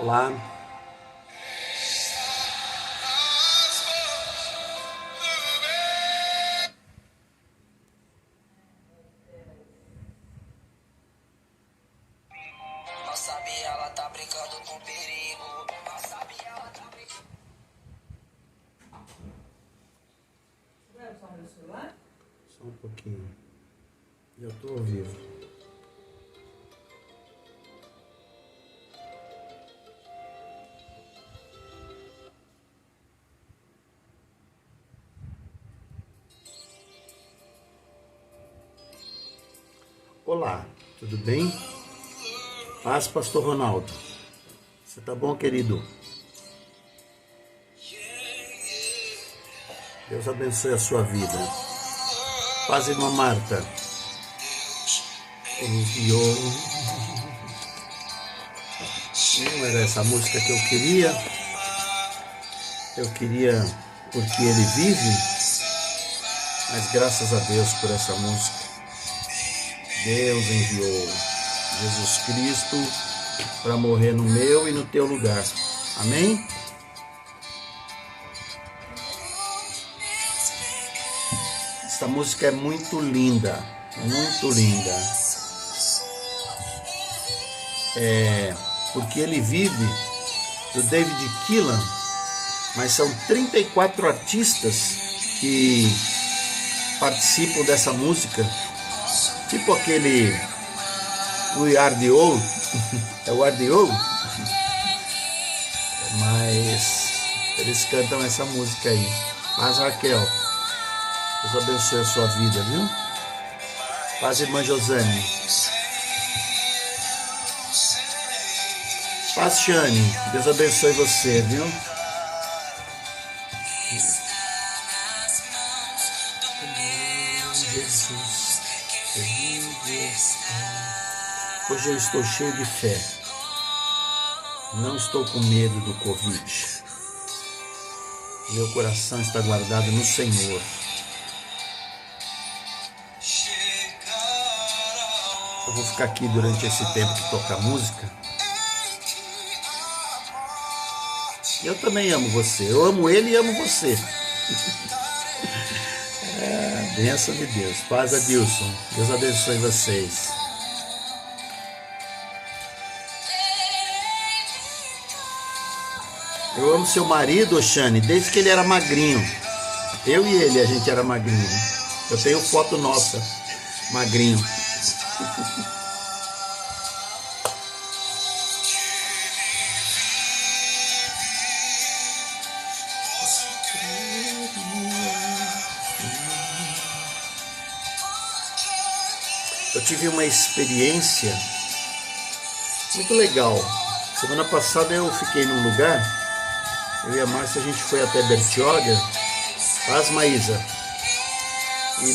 Olá, Não sabe, ela tá brincando com perigo. Não sabe, ela tá brincando. Vai usar o meu celular? só um pouquinho. Eu estou ao vivo. Olá, tudo bem? Paz, Pastor Ronaldo. Você tá bom, querido? Deus abençoe a sua vida. Paz, irmã Marta. Não era essa música que eu queria. Eu queria Porque Ele Vive, mas graças a Deus por essa música. Deus enviou Jesus Cristo para morrer no meu e no teu lugar. Amém? Essa música é muito linda, muito linda. Porque Ele Vive, do David Keelan, mas são 34 artistas que participam dessa música, tipo aquele We Are The Old, é o Are The Old, mas eles cantam essa música aí. Paz, Raquel, Deus abençoe a sua vida, viu? Paz, irmã Josane. Paz, Shane, Deus abençoe você, viu? Jesus, hoje eu estou cheio de fé. Não estou com medo do Covid. Meu coração está guardado no Senhor. Eu vou ficar aqui durante esse tempo que toca música. Eu também amo você. Eu amo ele e amo você. Bênção de Deus. Paz, Adilson. Deus abençoe vocês. Eu amo seu marido, Oxane, desde que ele era magrinho. Eu e ele, a gente era magrinho. Eu tenho foto nossa, magrinho. Eu tive uma experiência muito legal. Semana passada eu fiquei num lugar, eu e a Márcia, a gente foi até Bertioga, Paz, Maísa, e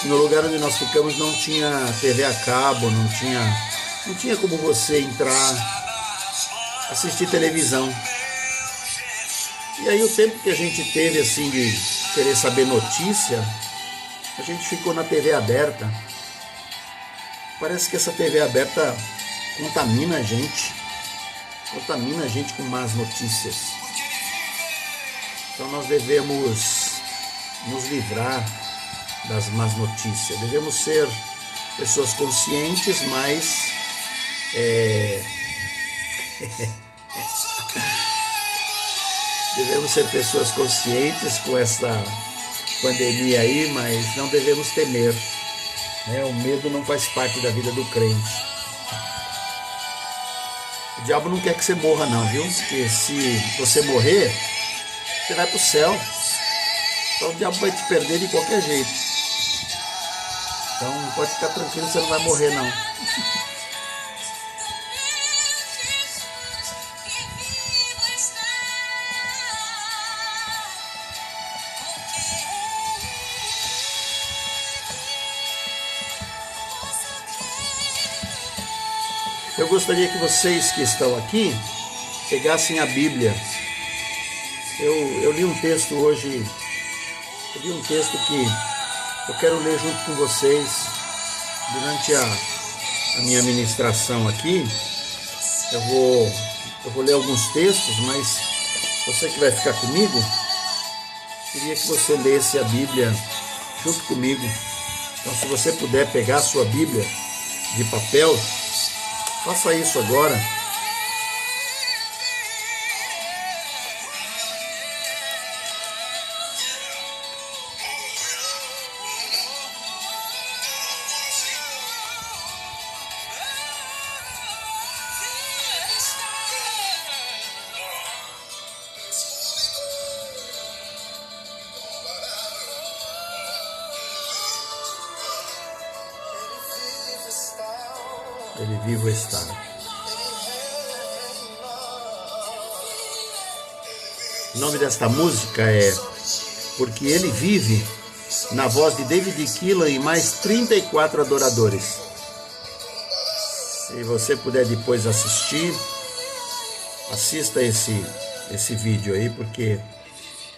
no lugar onde nós ficamos não tinha TV a cabo, não tinha como você entrar, assistir televisão. E aí o tempo que a gente teve assim de querer saber notícia, a gente ficou na TV aberta. Parece que essa TV aberta contamina a gente com más notícias. Então nós devemos nos livrar das más notícias. Devemos ser pessoas conscientes, mas devemos ser pessoas conscientes com essa pandemia aí, mas não devemos temer. O medo não faz parte da vida do crente. O diabo não quer que você morra não, viu? Porque se você morrer, você vai para o céu. Então o diabo vai te perder de qualquer jeito. Então pode ficar tranquilo, você não vai morrer não. Eu gostaria que vocês que estão aqui pegassem a Bíblia. Eu li um texto hoje, que eu quero ler junto com vocês durante a minha ministração aqui. Eu vou Eu vou ler alguns textos, mas você que vai ficar comigo, queria que você lesse a Bíblia junto comigo. Então, se você puder pegar a sua Bíblia de papel, faça isso agora. Ele vivo está. O nome desta música é Porque Ele Vive, na voz de David Keelan e mais 34 adoradores. Se você puder depois assistir, assista esse vídeo aí, porque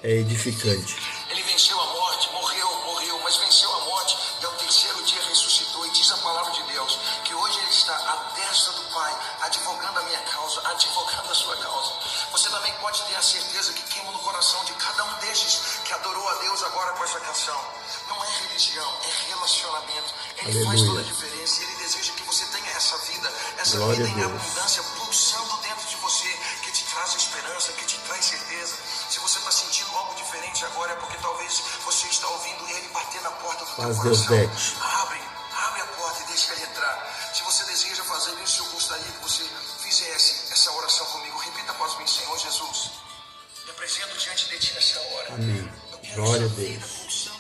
é edificante. Ele venceu a morte, morreu, mas venceu a morte e ao terceiro dia ressuscitou. E diz a palavra de Deus que hoje Ele está à destra do Pai, advogando a minha causa, advogando a sua causa. Você também pode ter a certeza que queima no coração de cada um destes que adorou a Deus agora com essa canção. Não é religião, é relacionamento. Ele faz toda a diferença e Ele deseja que você tenha essa vida em abundância pulsando dentro de você, que te traz esperança, que te traz certeza. Se você está sentindo algo diferente agora, é porque talvez você está ouvindo Ele bater na porta do teu coração. Abre a porta e deixa Ele entrar. Se você deseja fazer isso, eu gostaria que você fizesse essa oração comigo. Repita após mim: Senhor Jesus, me apresento diante de Ti nessa hora. Amém. Glória a Deus.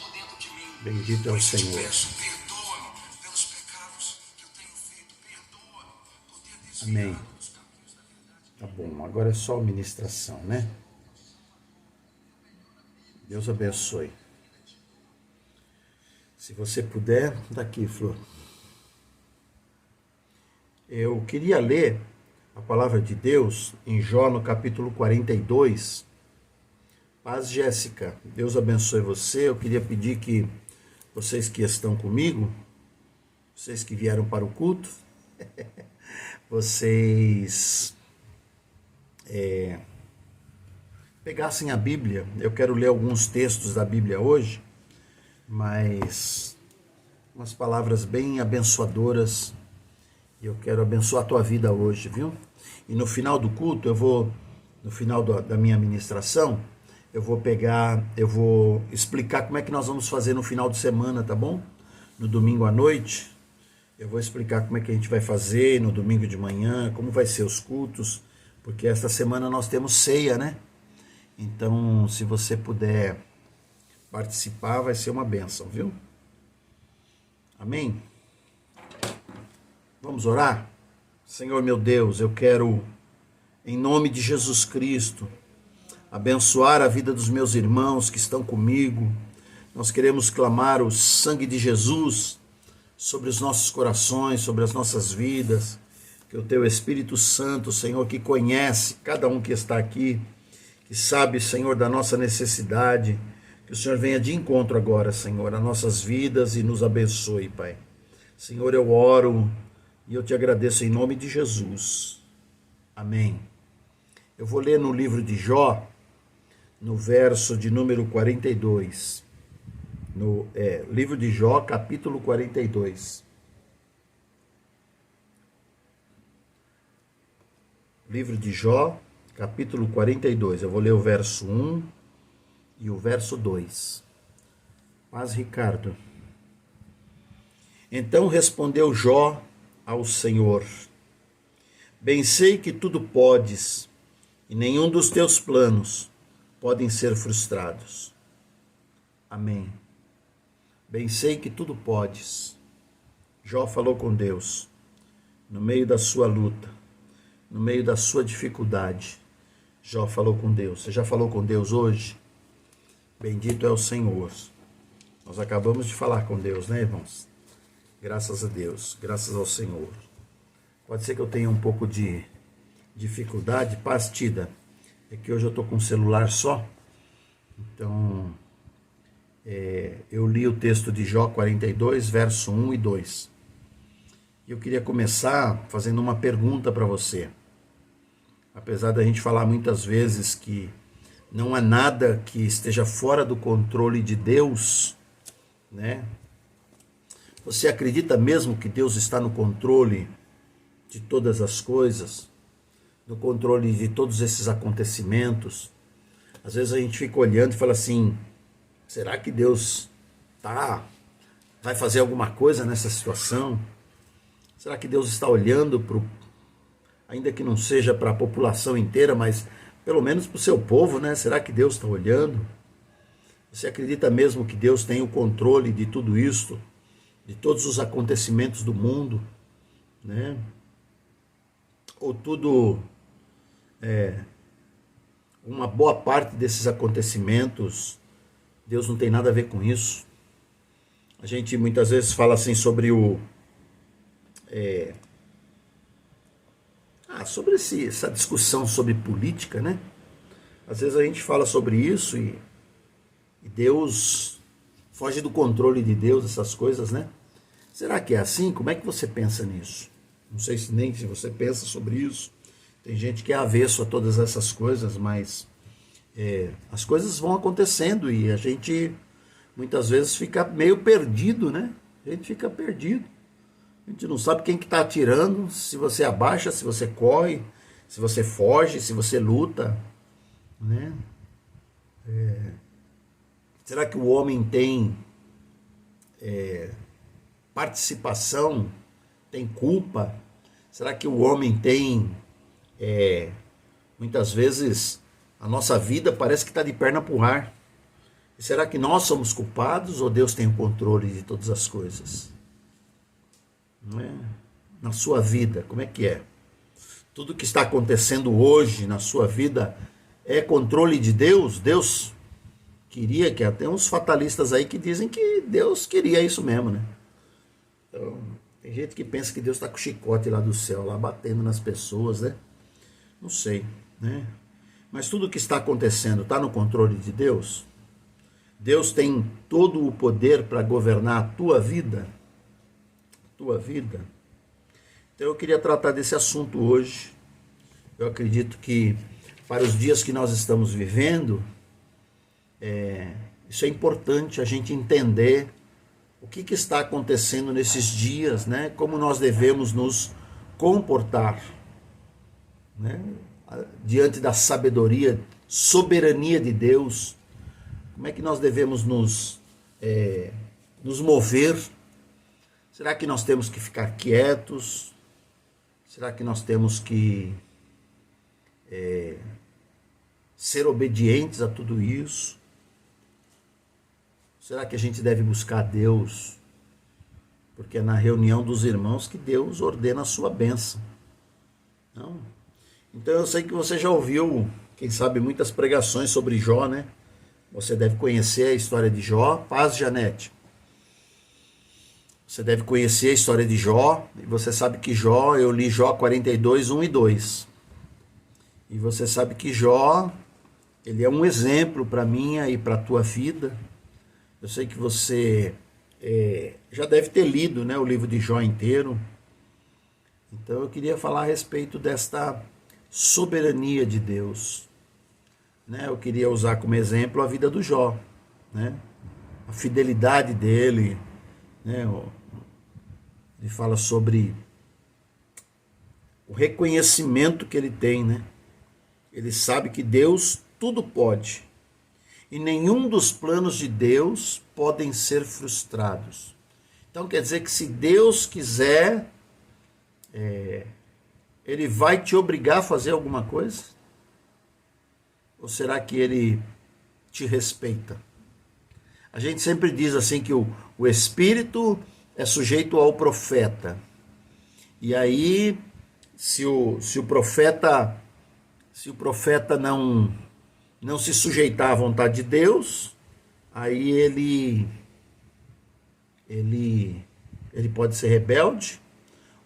Bendito é o Senhor. Perdoa-me pelos pecados que eu tenho feito. Perdoa por ter desviado Amém. dos caminhos da verdade. Tá bom, agora é só ministração, né? Deus abençoe. Se você puder, daqui, Flor. Eu queria ler a palavra de Deus em Jó, no capítulo 42. Paz, Jéssica. Deus abençoe você. Eu queria pedir que vocês que estão comigo, vocês que vieram para o culto, vocês pegassem a Bíblia. Eu quero ler alguns textos da Bíblia hoje, mas umas palavras bem abençoadoras. E eu quero abençoar a tua vida hoje, viu? E no final do culto, no final da minha ministração, eu vou explicar como é que nós vamos fazer no final de semana, tá bom? No domingo à noite, eu vou explicar como é que a gente vai fazer no domingo de manhã, como vai ser os cultos, porque esta semana nós temos ceia, né? Então, se você puder participar, vai ser uma bênção, viu? Amém? Vamos orar? Senhor meu Deus, eu quero, em nome de Jesus Cristo, abençoar a vida dos meus irmãos que estão comigo. Nós queremos clamar o sangue de Jesus sobre os nossos corações, sobre as nossas vidas. Que o Teu Espírito Santo, Senhor, que conhece cada um que está aqui, que sabe, Senhor, da nossa necessidade, que o Senhor venha de encontro agora, Senhor, às nossas vidas e nos abençoe, Pai. Senhor, eu oro e eu te agradeço em nome de Jesus. Amém. Eu vou ler no livro de Jó, no verso de número 42. Livro de Jó, capítulo 42. Livro de Jó, capítulo 42. Eu vou ler o verso 1 e o verso 2. Paz, Ricardo. Então respondeu Jó ao Senhor: Bem sei que tudo podes, e nenhum dos teus planos podem ser frustrados. Amém. Bem sei que tudo podes. Jó falou com Deus, no meio da sua luta, no meio da sua dificuldade. Jó falou com Deus. Você já falou com Deus hoje? Bendito é o Senhor. Nós acabamos de falar com Deus, né, irmãos? Graças a Deus, graças ao Senhor. Pode ser que eu tenha um pouco de dificuldade, partida. É que hoje eu estou com um celular só. Então, eu li o texto de Jó 42, verso 1 e 2. E eu queria começar fazendo uma pergunta para você. apesar da gente falar muitas vezes que não há nada que esteja fora do controle de Deus, né? Você acredita mesmo que Deus está no controle de todas as coisas, no controle de todos esses acontecimentos? Às vezes a gente fica olhando e fala assim, será que Deus vai fazer alguma coisa nessa situação? Será que Deus está olhando ainda que não seja para a população inteira, mas pelo menos para o seu povo, né? Será que Deus está olhando? Você acredita mesmo que Deus tem o controle de tudo isso, de todos os acontecimentos do mundo, né? Ou uma boa parte desses acontecimentos, Deus não tem nada a ver com isso? A gente muitas vezes fala assim sobre sobre essa discussão sobre política, né? Às vezes a gente fala sobre isso e Deus foge do controle de Deus, essas coisas, né? Será que é assim? Como é que você pensa nisso? Não sei nem se você pensa sobre isso. Tem gente que é avesso a todas essas coisas, mas as coisas vão acontecendo e a gente muitas vezes fica meio perdido, né? A gente fica perdido. A gente não sabe quem que está atirando, se você abaixa, se você corre, se você foge, se você luta, né? Será que o homem tem participação, tem culpa? Será que o homem tem, muitas vezes, a nossa vida parece que está de perna para o ar? E será que nós somos culpados ou Deus tem o controle de todas as coisas? Não é? Na sua vida, como é que é? Tudo que está acontecendo hoje na sua vida é controle de Deus? Deus queria, que até uns fatalistas aí que dizem que Deus queria isso mesmo, né? Então, tem gente que pensa que Deus está com o chicote lá do céu, lá batendo nas pessoas, né? Não sei, né? Mas tudo que está acontecendo está no controle de Deus? Deus tem todo o poder para governar a tua vida? Tua vida? Então eu queria tratar desse assunto hoje. Eu acredito que para os dias que nós estamos vivendo, isso é importante a gente entender o que está acontecendo nesses dias, né? Como nós devemos nos comportar, né? Diante da sabedoria, soberania de Deus. Como é que nós devemos nos mover? Será que nós temos que ficar quietos? Será que nós temos que ser obedientes a tudo isso? Será que a gente deve buscar Deus? Porque é na reunião dos irmãos que Deus ordena a sua bênção. Não? Então eu sei que você já ouviu, quem sabe, muitas pregações sobre Jó, né? Você deve conhecer a história de Jó. Paz, Janete. Você deve conhecer a história de Jó. E você sabe que Jó, eu li Jó 42, 1 e 2. E você sabe que Jó, ele é um exemplo para minha e para a tua vida. Eu sei que você já deve ter lido, né, o livro de Jó inteiro. Então eu queria falar a respeito desta soberania de Deus. Né? Eu queria usar como exemplo a vida do Jó, né? A fidelidade dele, né? Ele fala sobre o reconhecimento que ele tem, né? Ele sabe que Deus tudo pode. E nenhum dos planos de Deus podem ser frustrados. Então quer dizer que se Deus quiser, Ele vai te obrigar a fazer alguma coisa? Ou será que Ele te respeita? A gente sempre diz assim que o Espírito é sujeito ao profeta. E aí, se o profeta não se sujeitar à vontade de Deus, aí ele pode ser rebelde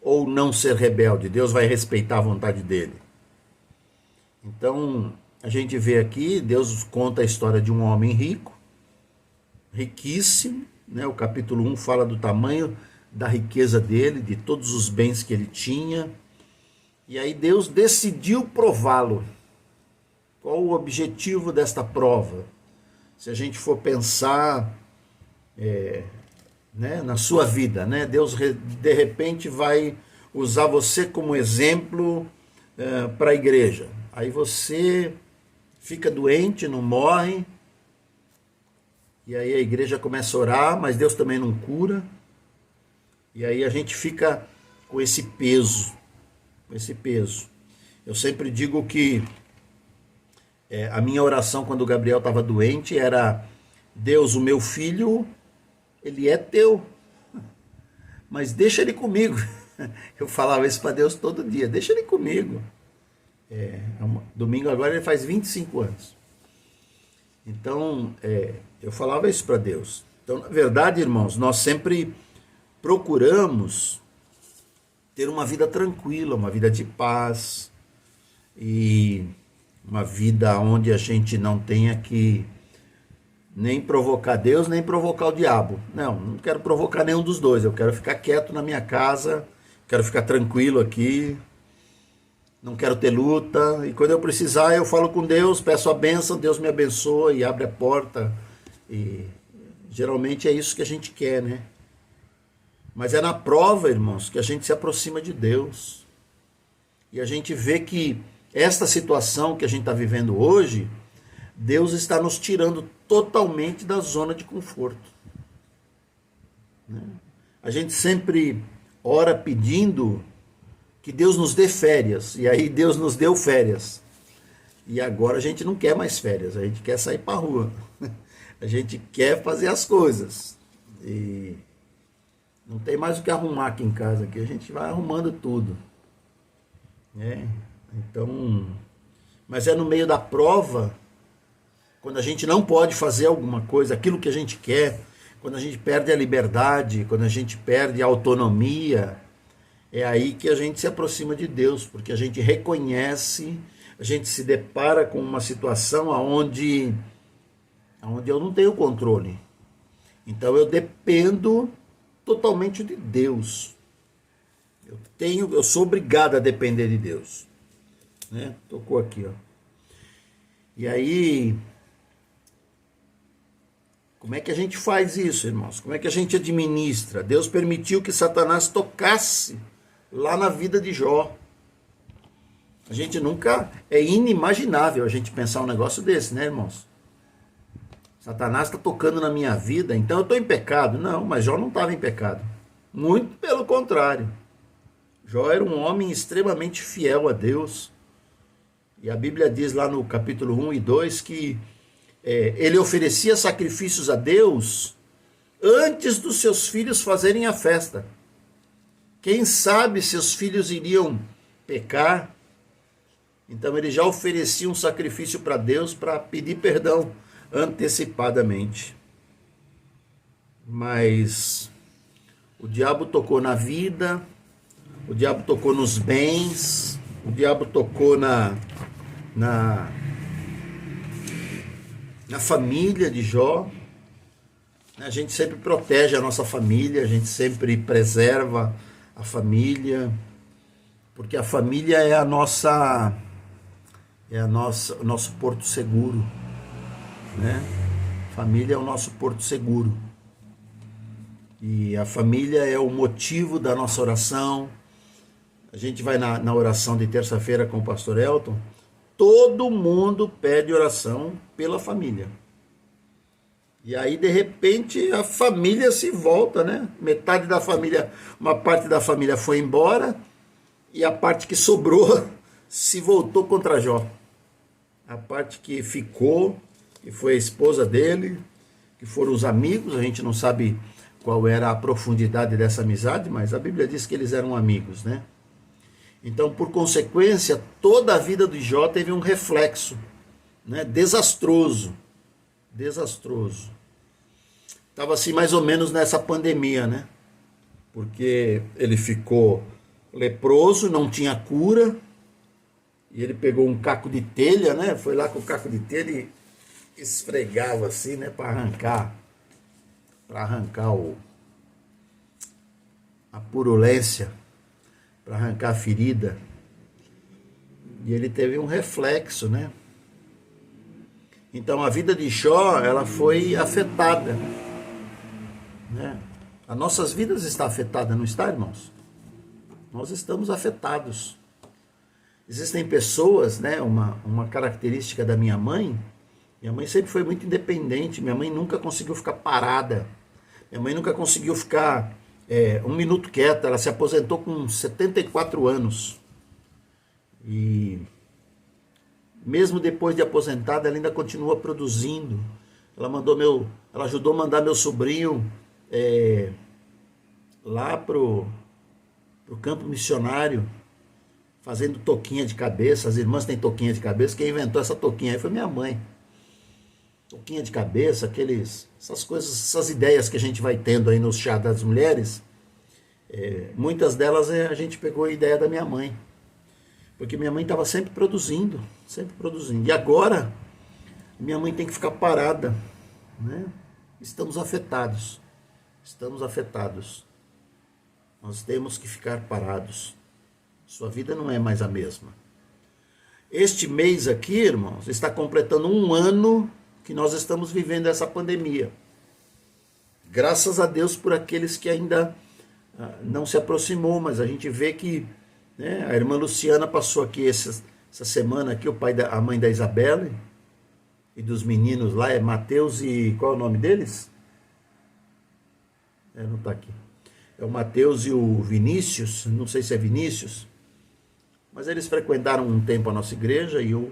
ou não ser rebelde. Deus vai respeitar a vontade dele. Então, a gente vê aqui, Deus conta a história de um homem rico, riquíssimo, né? O capítulo 1 fala do tamanho da riqueza dele, de todos os bens que ele tinha. E aí Deus decidiu prová-lo. Qual o objetivo desta prova? Se a gente for pensar né, na sua vida, né? Deus de repente vai usar você como exemplo para a igreja. Aí você fica doente, não morre, e aí a igreja começa a orar, mas Deus também não cura, e aí a gente fica com esse peso, Eu sempre digo que a minha oração quando o Gabriel estava doente era: Deus, o meu filho, ele é teu, mas deixa ele comigo. Eu falava isso para Deus todo dia: deixa ele comigo. Domingo agora ele faz 25 anos. Então, eu falava isso para Deus. Então, na verdade, irmãos, nós sempre procuramos ter uma vida tranquila, uma vida de paz, e uma vida onde a gente não tenha que nem provocar Deus, nem provocar o diabo. Não quero provocar nenhum dos dois. Eu quero ficar quieto na minha casa, quero ficar tranquilo aqui, não quero ter luta, e quando eu precisar eu falo com Deus, peço a bênção, Deus me abençoa e abre a porta, e geralmente é isso que a gente quer, né? Mas é na prova, irmãos, que a gente se aproxima de Deus, e a gente vê que esta situação que a gente está vivendo hoje, Deus está nos tirando totalmente da zona de conforto, né? A gente sempre ora pedindo que Deus nos dê férias, e aí Deus nos deu férias, e agora a gente não quer mais férias, a gente quer sair para a rua, a gente quer fazer as coisas, e não tem mais o que arrumar aqui em casa, aqui a gente vai arrumando tudo, né? Então, mas é no meio da prova, quando a gente não pode fazer alguma coisa, aquilo que a gente quer, quando a gente perde a liberdade, quando a gente perde a autonomia, é aí que a gente se aproxima de Deus, porque a gente reconhece, a gente se depara com uma situação onde eu não tenho controle. Então eu dependo totalmente de Deus. Eu sou obrigado a depender de Deus, né? Tocou aqui, ó. E aí, como é que a gente faz isso, irmãos? Como é que a gente administra? Deus permitiu que Satanás tocasse lá na vida de Jó. A gente nunca, é inimaginável a gente pensar um negócio desse, né, irmãos? Satanás está tocando na minha vida, então eu estou em pecado. Não, mas Jó não estava em pecado. Muito pelo contrário. Jó era um homem extremamente fiel a Deus. E a Bíblia diz lá no capítulo 1 e 2 que ele oferecia sacrifícios a Deus antes dos seus filhos fazerem a festa. Quem sabe seus filhos iriam pecar? Então ele já oferecia um sacrifício para Deus para pedir perdão antecipadamente. Mas o diabo tocou na vida, o diabo tocou nos bens, o diabo tocou na família de Jó. A gente sempre protege a nossa família, a gente sempre preserva a família, porque a família é o nosso porto seguro, né? Família é o nosso porto seguro. E a família é o motivo da nossa oração. A gente vai na oração de terça-feira com o pastor Elton, todo mundo pede oração pela família. E aí, de repente, a família se volta, né? Metade da família, uma parte da família foi embora, e a parte que sobrou se voltou contra Jó. A parte que ficou, que foi a esposa dele, que foram os amigos, a gente não sabe qual era a profundidade dessa amizade, mas a Bíblia diz que eles eram amigos, né? Então, por consequência, toda a vida de Jó teve um reflexo, né? Desastroso. Estava assim mais ou menos nessa pandemia, né? Porque ele ficou leproso, não tinha cura, e ele pegou um caco de telha, né? Foi lá com o caco de telha e esfregava assim, né? Para arrancar a purulência, para arrancar a ferida. E ele teve um reflexo, né? Então a vida de Jó, ela foi afetada, né? As nossas vidas estão afetadas, não está, irmãos? Nós estamos afetados. Existem pessoas, né? Uma característica da minha mãe sempre foi muito independente, minha mãe nunca conseguiu ficar parada, minha mãe nunca conseguiu ficar um minuto quieta, ela se aposentou com 74 anos. E mesmo depois de aposentada, ela ainda continua produzindo. Ela ajudou a mandar meu sobrinho lá pro campo missionário, fazendo toquinha de cabeça. As irmãs têm toquinha de cabeça. Quem inventou essa toquinha aí foi minha mãe. Toquinha de cabeça, essas coisas, essas ideias que a gente vai tendo aí nos chá das mulheres, muitas delas a gente pegou a ideia da minha mãe. Porque minha mãe estava sempre produzindo, sempre produzindo. E agora, minha mãe tem que ficar parada, né? Estamos afetados, estamos afetados. Nós temos que ficar parados. Sua vida não é mais a mesma. Este mês aqui, irmãos, está completando 1 ano que nós estamos vivendo essa pandemia. Graças a Deus por aqueles que ainda não se aproximou, mas a gente vê que, né, a irmã Luciana passou aqui essa semana, aqui, a mãe da Isabelle e dos meninos lá, é Mateus e... qual é o nome deles? Não está aqui. É o Mateus e o Vinícius, não sei se é Vinícius, mas eles frequentaram um tempo a nossa igreja e o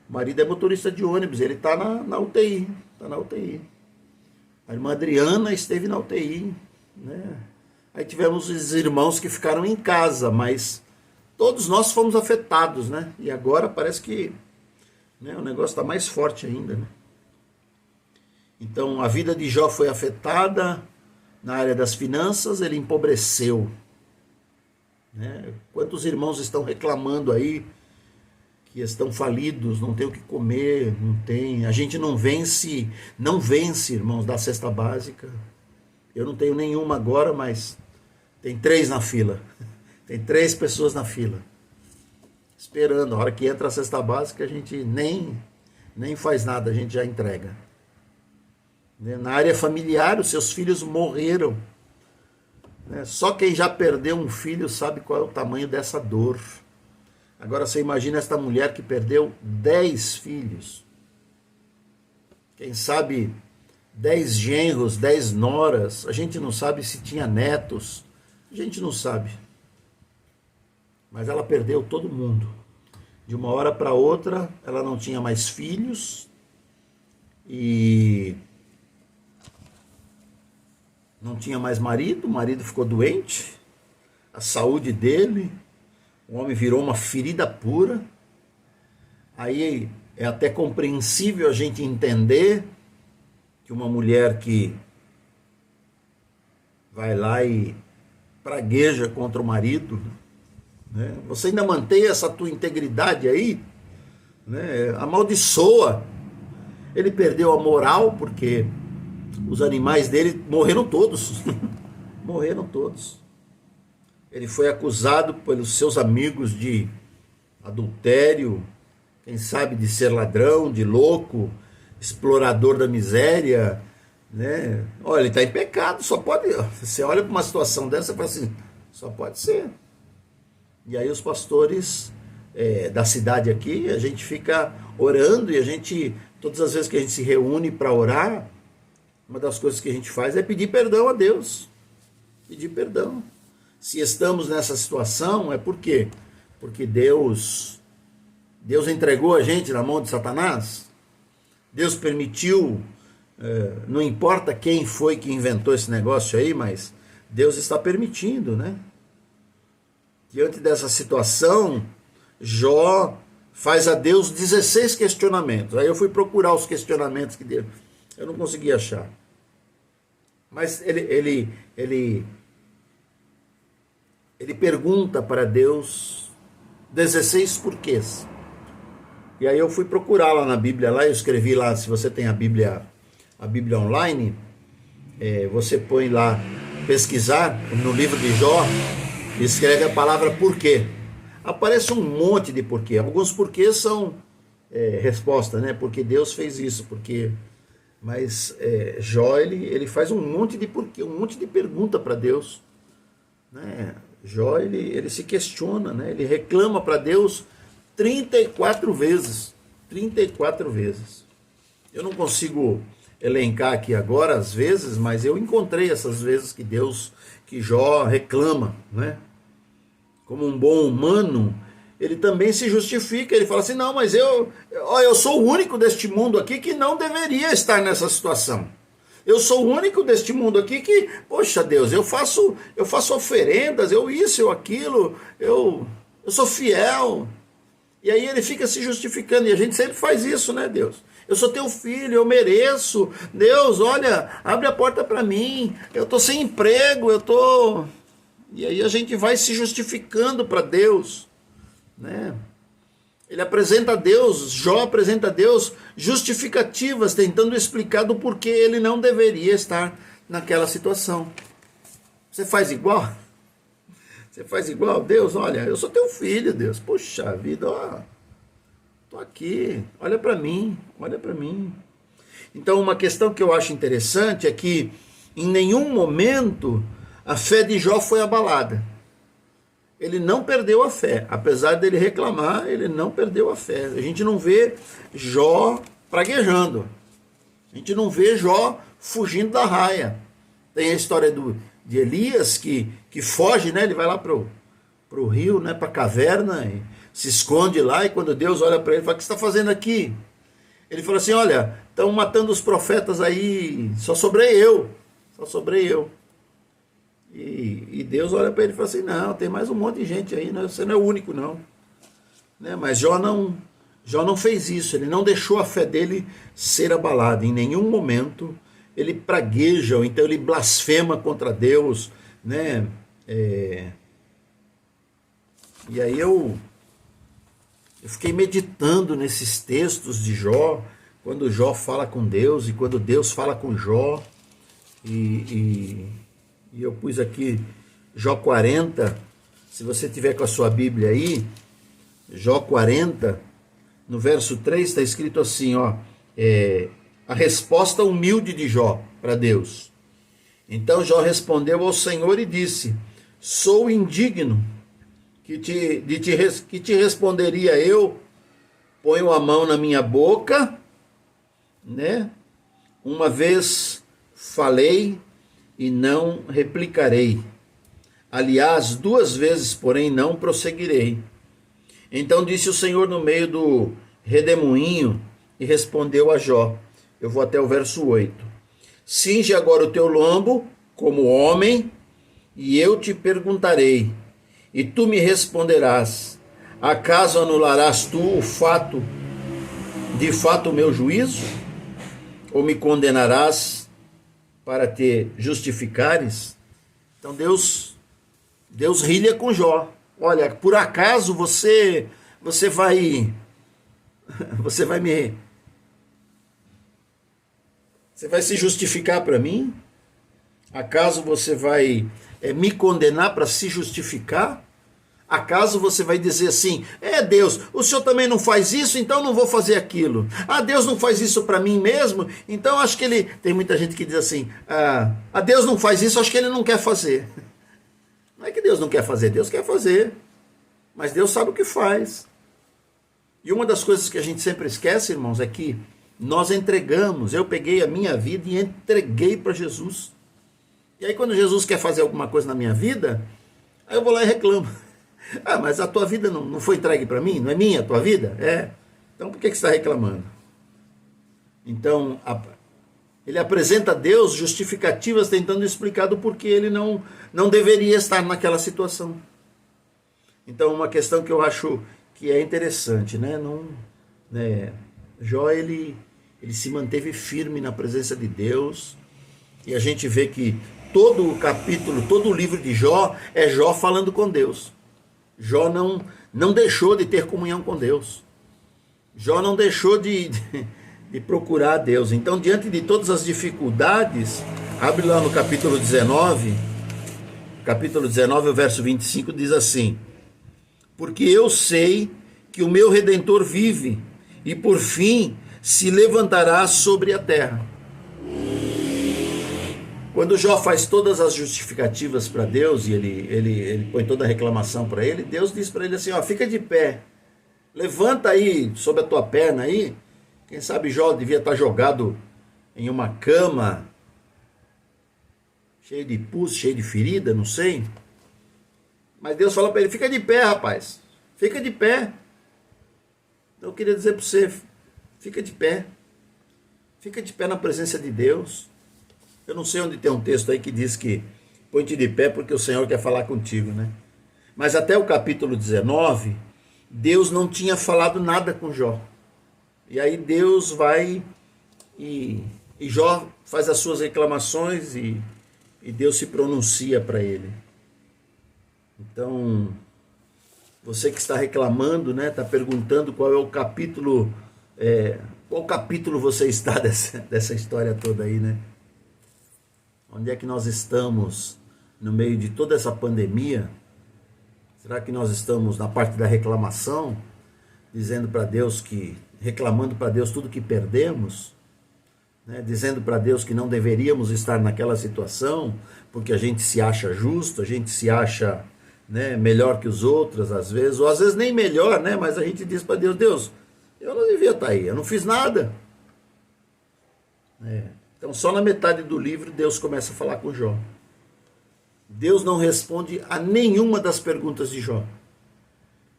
marido é motorista de ônibus, ele está na UTI, está na UTI. A irmã Adriana esteve na UTI, né? Aí tivemos os irmãos que ficaram em casa, mas todos nós fomos afetados, né? E agora parece que, né, o negócio está mais forte ainda, né? Então a vida de Jó foi afetada na área das finanças, ele empobreceu, né? Quantos irmãos estão reclamando aí que estão falidos, não tem o que comer, não tem. A gente não vence, irmãos, da cesta básica. Eu não tenho nenhuma agora, mas tem 3 na fila. Tem 3 pessoas na fila, esperando. A hora que entra a cesta básica, a gente nem faz nada, a gente já entrega. Na área familiar, os seus filhos morreram. Só quem já perdeu um filho sabe qual é o tamanho dessa dor. Agora você imagina esta mulher que perdeu 10 filhos. Quem sabe 10 genros, 10 noras. A gente não sabe se tinha netos. A gente não sabe. Mas ela perdeu todo mundo. De uma hora para outra, ela não tinha mais filhos. E não tinha mais marido. O marido ficou doente. A saúde dele... O homem virou uma ferida pura. Aí é até compreensível a gente entender que uma mulher que vai lá e pragueja contra o marido, né? Você ainda mantém essa tua integridade aí, né? Amaldiçoa. Ele perdeu a moral porque os animais dele morreram todos. Morreram todos. Ele foi acusado pelos seus amigos de adultério, quem sabe de ser ladrão, de louco, explorador da miséria, né? Olha, ele está em pecado, só pode... Você olha para uma situação dessa e fala assim, só pode ser. E aí os pastores da cidade aqui, a gente fica orando e a gente, todas as vezes que a gente se reúne para orar, uma das coisas que a gente faz é pedir perdão a Deus. Pedir perdão. Se estamos nessa situação, é por quê? Porque Deus entregou a gente na mão de Satanás. Deus permitiu, não importa quem foi que inventou esse negócio aí, mas Deus está permitindo, né? Diante dessa situação, Jó faz a Deus 16 questionamentos. Aí eu fui procurar os questionamentos que Deus... Eu não consegui achar. Mas ele pergunta para Deus 16 porquês. E aí eu fui procurar lá na Bíblia, lá eu escrevi lá, se você tem a Bíblia online, você põe lá, pesquisar no livro de Jó, e escreve a palavra porquê. aparece um monte de porquê. Alguns porquês são resposta, né? Porque Deus fez isso, porque... Mas Jó, ele faz um monte de porquê, um monte de pergunta para Deus, né? Jó, ele se questiona, né? Ele reclama para Deus 34 vezes. 34 vezes. Eu não consigo elencar aqui agora as vezes, mas eu encontrei essas vezes que Jó reclama, né? Como um bom humano, ele também se justifica, ele fala assim, não, mas eu sou o único deste mundo aqui que não deveria estar nessa situação. Eu sou o único deste mundo aqui que, poxa Deus, eu faço oferendas, eu isso, eu aquilo, eu sou fiel. E aí ele fica se justificando, e a gente sempre faz isso, né, Deus? Eu sou teu filho, eu mereço. Deus, olha, abre a porta para mim, eu estou sem emprego, E aí a gente vai se justificando para Deus, né? Ele apresenta a Deus, Jó apresenta a Deus justificativas, tentando explicar do porquê ele não deveria estar naquela situação. Você faz igual? Você faz igual? Deus, olha, eu sou teu filho, Deus. Poxa vida, ó, tô aqui, olha para mim, olha para mim. Então, uma questão que eu acho interessante é que em nenhum momento a fé de Jó foi abalada. Ele não perdeu a fé, apesar dele reclamar, ele não perdeu a fé. A gente não vê Jó praguejando, a gente não vê Jó fugindo da raia. Tem a história de Elias que foge, né? Ele vai lá pro rio, né? Para a caverna, e se esconde lá, e quando Deus olha para ele, fala, o que você está fazendo aqui? Ele fala assim, olha, estão matando os profetas aí, só sobrei eu. E Deus olha para ele e fala assim, não, tem mais um monte de gente aí, você não é o único não. Né? Mas Jó não fez isso, ele não deixou a fé dele ser abalada, em nenhum momento ele pragueja, ou então ele blasfema contra Deus, né? E aí eu fiquei meditando nesses textos de Jó, quando Jó fala com Deus, e quando Deus fala com Jó, e eu pus aqui Jó 40, se você tiver com a sua Bíblia aí, Jó 40, no verso 3 está escrito assim, ó, a resposta humilde de Jó para Deus. Então Jó respondeu ao Senhor e disse, sou indigno, que te responderia eu, ponho a mão na minha boca, né? Uma vez falei e não replicarei. Aliás, 2 vezes, porém, não prosseguirei. Então disse o Senhor no meio do redemoinho e respondeu a Jó. Eu vou até o verso 8. Cinge agora o teu lombo como homem, e eu te perguntarei, e tu me responderás. Acaso anularás tu de fato o meu juízo? Ou me condenarás para te justificares? Então Deus rilha com Jó. Olha, por acaso você vai se justificar para mim? Acaso você vai me condenar para se justificar? Acaso você vai dizer assim, Deus, o Senhor também não faz isso, então não vou fazer aquilo. Deus não faz isso para mim mesmo, então acho que ele... Tem muita gente que diz assim, Deus não faz isso, acho que ele não quer fazer. Não é que Deus não quer fazer, Deus quer fazer. Mas Deus sabe o que faz. E uma das coisas que a gente sempre esquece, irmãos, é que nós entregamos, eu peguei a minha vida e entreguei para Jesus. E aí quando Jesus quer fazer alguma coisa na minha vida, aí eu vou lá e reclamo. Mas a tua vida não foi entregue para mim? Não é minha a tua vida? Então por que você está reclamando? Então, ele apresenta a Deus justificativas tentando explicar do porquê ele não deveria estar naquela situação. Então, uma questão que eu acho que é interessante, né? Jó, ele se manteve firme na presença de Deus, e a gente vê que todo o capítulo, todo o livro de Jó, é Jó falando com Deus. Jó não deixou de ter comunhão com Deus. Jó não deixou de procurar a Deus. Então, diante de todas as dificuldades, abre lá no capítulo 19, o verso 25 diz assim, porque eu sei que o meu Redentor vive e por fim se levantará sobre a terra. Quando Jó faz todas as justificativas para Deus e ele põe toda a reclamação para ele, Deus diz para ele assim, ó, fica de pé, levanta aí sobre a tua perna aí. Quem sabe Jó devia estar jogado em uma cama, cheio de pus, cheio de ferida, não sei. Mas Deus fala para ele, fica de pé, rapaz, fica de pé. Então eu queria dizer para você, fica de pé na presença de Deus. Eu não sei onde tem um texto aí que diz que põe-te de pé porque o Senhor quer falar contigo, né? Mas até o capítulo 19, Deus não tinha falado nada com Jó. E aí Deus vai e Jó faz as suas reclamações e Deus se pronuncia para ele. Então, você que está reclamando, né? Está perguntando qual é o capítulo, qual capítulo você está dessa história toda aí, né? Onde é que nós estamos no meio de toda essa pandemia? Será que nós estamos na parte da reclamação, dizendo para Deus reclamando para Deus tudo que perdemos, né? Dizendo para Deus que não deveríamos estar naquela situação, porque a gente se acha justo, a gente se acha, né, melhor que os outros às vezes, ou às vezes nem melhor, né? Mas a gente diz para Deus, Deus, eu não devia estar aí, eu não fiz nada. Então só na metade do livro Deus começa a falar com Jó. Deus não responde a nenhuma das perguntas de Jó.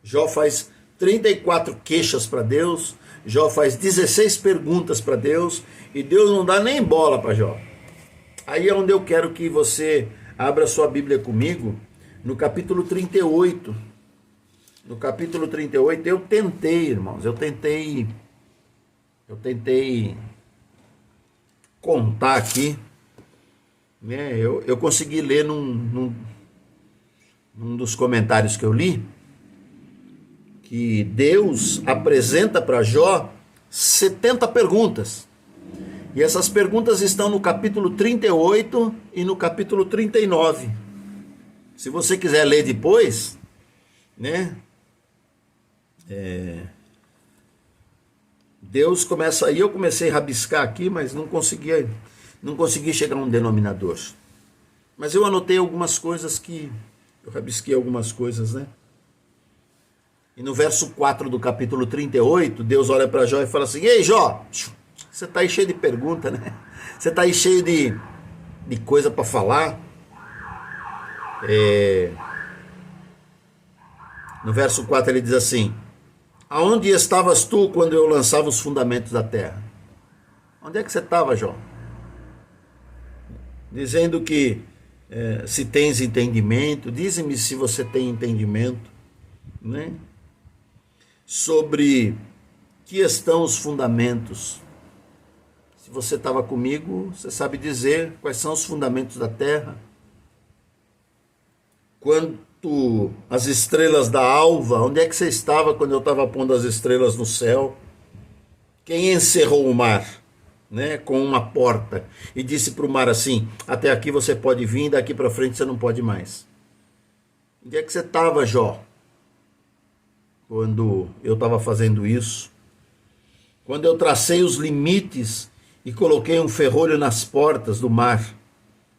Jó faz 34 queixas para Deus, Jó faz 16 perguntas para Deus, e Deus não dá nem bola para Jó. Aí é onde eu quero que você abra sua Bíblia comigo, no capítulo 38. No capítulo 38, eu tentei, irmãos, eu tentei contar aqui, né? Eu consegui ler num dos comentários que eu li, que Deus apresenta para Jó 70 perguntas. E essas perguntas estão no capítulo 38 e no capítulo 39. Se você quiser ler depois, né? Deus começa aí, eu comecei a rabiscar aqui, mas não consegui chegar a um denominador. Mas eu anotei algumas coisas eu rabisquei algumas coisas, né? E no verso 4 do capítulo 38, Deus olha para Jó e fala assim, ei Jó, você está aí cheio de pergunta, né? Você está aí cheio de coisa para falar. No verso 4 ele diz assim, aonde estavas tu quando eu lançava os fundamentos da terra? Onde é que você estava, Jó? Dizendo que se tens entendimento, dize-me se você tem entendimento, né? Sobre que estão os fundamentos. Se você estava comigo, você sabe dizer quais são os fundamentos da terra. Quanto às estrelas da alva, onde é que você estava quando eu estava pondo as estrelas no céu? Quem encerrou o mar, né, com uma porta e disse para o mar assim, até aqui você pode vir, daqui para frente você não pode mais? Onde é que você estava, Jó, quando eu estava fazendo isso? Quando eu tracei os limites e coloquei um ferrolho nas portas do mar,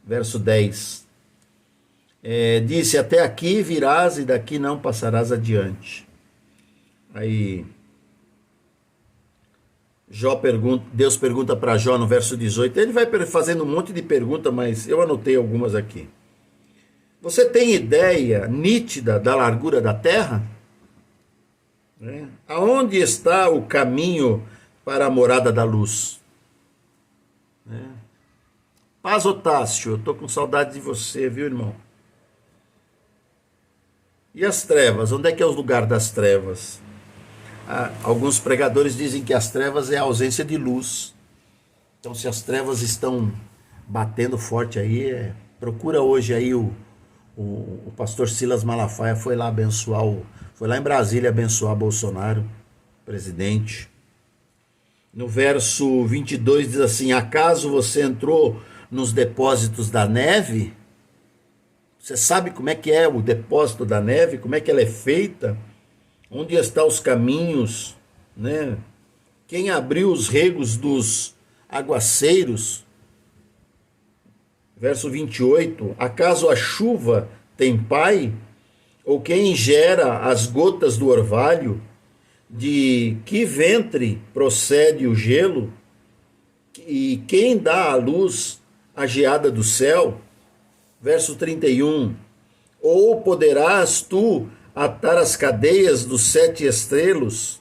verso 10. Disse, até aqui virás e daqui não passarás adiante. Aí Deus pergunta para Jó no verso 18, ele vai fazendo um monte de perguntas, mas eu anotei algumas aqui. Você tem ideia nítida da largura da terra? Aonde está o caminho para a morada da luz? Paz, Otácio, eu estou com saudade de você, viu, irmão? E as trevas? Onde é que é o lugar das trevas? Alguns pregadores dizem que as trevas é a ausência de luz. Então, se as trevas estão batendo forte aí, procura hoje aí o pastor Silas Malafaia foi lá em Brasília abençoar Bolsonaro, presidente. No verso 22 diz assim, acaso você entrou nos depósitos da neve? Você sabe como é que é o depósito da neve, como é que ela é feita? Onde estão os caminhos, né? Quem abriu os regos dos aguaceiros? Verso 28, acaso a chuva tem pai? Ou quem gera as gotas do orvalho? De que ventre procede o gelo? E quem dá à luz a geada do céu? Verso 31, ou poderás tu atar as cadeias dos 7 estrelos?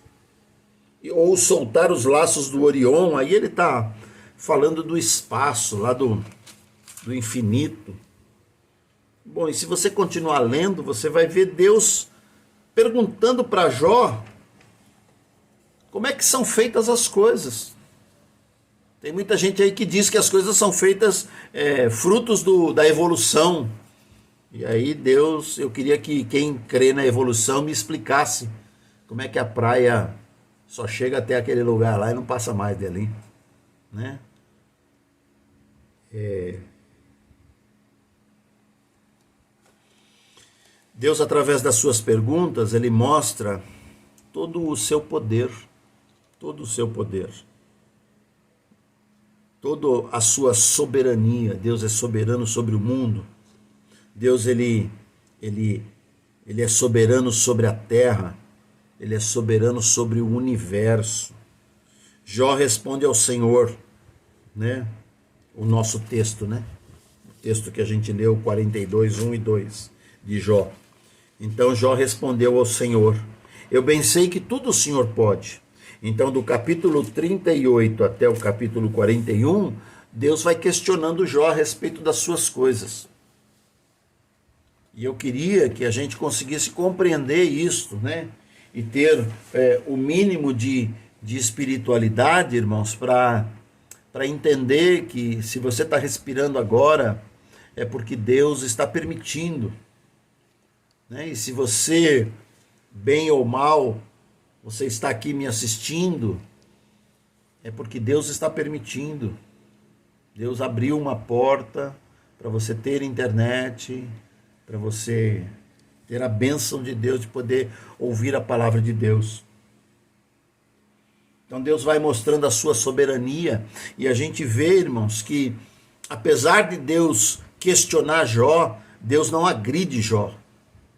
Ou soltar os laços do Orion? Aí ele está falando do espaço, lá do infinito. Bom, e se você continuar lendo, você vai ver Deus perguntando para Jó como é que são feitas as coisas. Tem muita gente aí que diz que as coisas são feitas frutos da evolução. E aí Deus, eu queria que quem crê na evolução me explicasse como é que a praia só chega até aquele lugar lá e não passa mais dali, né? Deus, através das suas perguntas, ele mostra todo o seu poder, todo o seu poder, toda a sua soberania. Deus é soberano sobre o mundo. Deus, ele é soberano sobre a terra. Ele é soberano sobre o universo. Jó responde ao Senhor, né? O nosso texto, né? O texto que a gente leu, 42, 1 e 2 de Jó. Então Jó respondeu ao Senhor: eu bem sei que tudo o Senhor pode. Então, do capítulo 38 até o capítulo 41, Deus vai questionando Jó a respeito das suas coisas. E eu queria que a gente conseguisse compreender isso, né? E ter o mínimo de espiritualidade, irmãos, para entender que se você está respirando agora, é porque Deus está permitindo, né? E se você, bem ou mal, você está aqui me assistindo, é porque Deus está permitindo. Deus abriu uma porta para você ter internet, para você ter a bênção de Deus de poder ouvir a palavra de Deus. Então Deus vai mostrando a sua soberania, e a gente vê, irmãos, que apesar de Deus questionar Jó, Deus não agride Jó.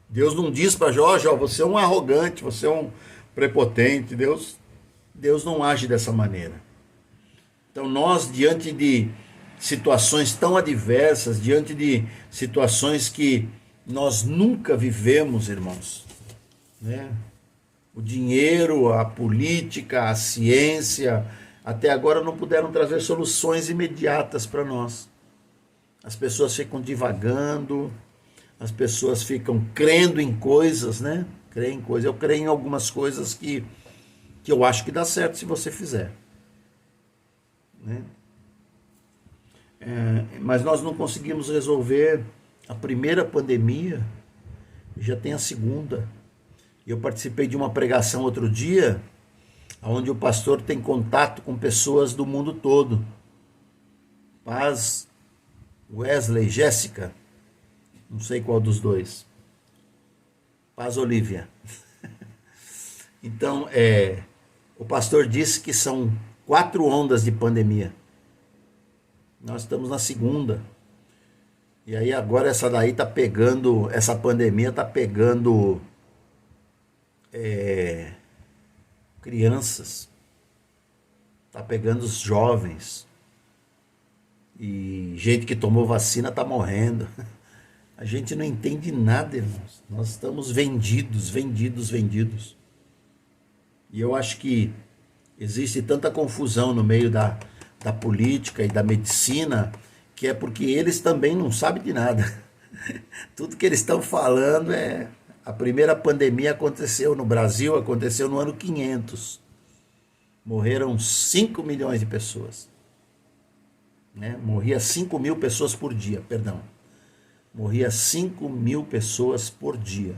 Deus não diz para Jó: Jó, você é um arrogante, você é um prepotente. Deus não age dessa maneira. Então nós, diante de situações tão adversas, diante de situações que nós nunca vivemos, irmãos, né? O dinheiro, a política, a ciência, até agora não puderam trazer soluções imediatas para nós. As pessoas ficam divagando, as pessoas ficam crendo em coisas, né? Creem em coisas. Eu creio em algumas coisas que eu acho que dá certo se você fizer, né? Mas nós não conseguimos resolver a primeira pandemia, já tem a segunda. Eu participei de uma pregação outro dia, onde o pastor tem contato com pessoas do mundo todo. Paz, Wesley, Jéssica, não sei qual dos dois. Paz, Olívia. Então, o pastor disse que são 4 ondas de pandemia. Nós estamos na segunda. E aí agora essa daí tá pegando, essa pandemia tá pegando crianças, tá pegando os jovens, e gente que tomou vacina tá morrendo. A gente não entende nada, irmãos. Nós estamos vendidos. E eu acho que existe tanta confusão no meio da política e da medicina, que é porque eles também não sabem de nada. Tudo que eles estão falando a primeira pandemia aconteceu no Brasil, aconteceu no ano 500. Morreram 5 milhões de pessoas, né? Morria 5 mil pessoas por dia, perdão. Morria 5 mil pessoas por dia.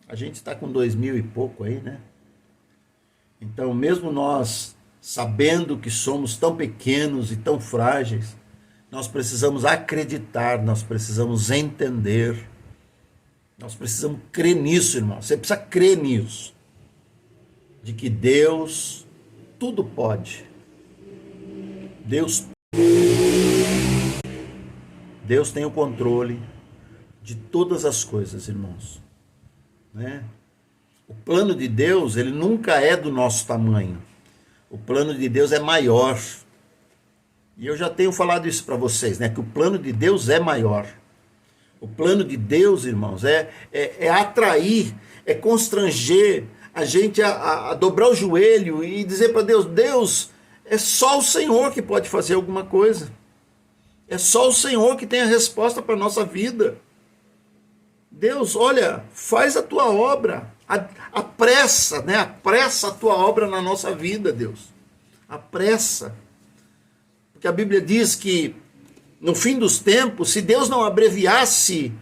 A gente está com 2.000 e pouco aí, né? Então, mesmo nós, sabendo que somos tão pequenos e tão frágeis, nós precisamos acreditar, nós precisamos entender, nós precisamos crer nisso, irmão. Você precisa crer nisso, de que Deus tudo pode. Deus tem o controle de todas as coisas, irmãos, né? O plano de Deus, ele nunca é do nosso tamanho. O plano de Deus é maior. E eu já tenho falado isso para vocês, né? Que o plano de Deus é maior. O plano de Deus, irmãos, é atrair, é constranger a gente a dobrar o joelho e dizer para Deus: Deus, é só o Senhor que pode fazer alguma coisa. É só o Senhor que tem a resposta para a nossa vida. Deus, olha, faz a tua obra. Apressa, né? Apressa a tua obra na nossa vida, Deus. Apressa. Porque a Bíblia diz que no fim dos tempos, se Deus não abreviasse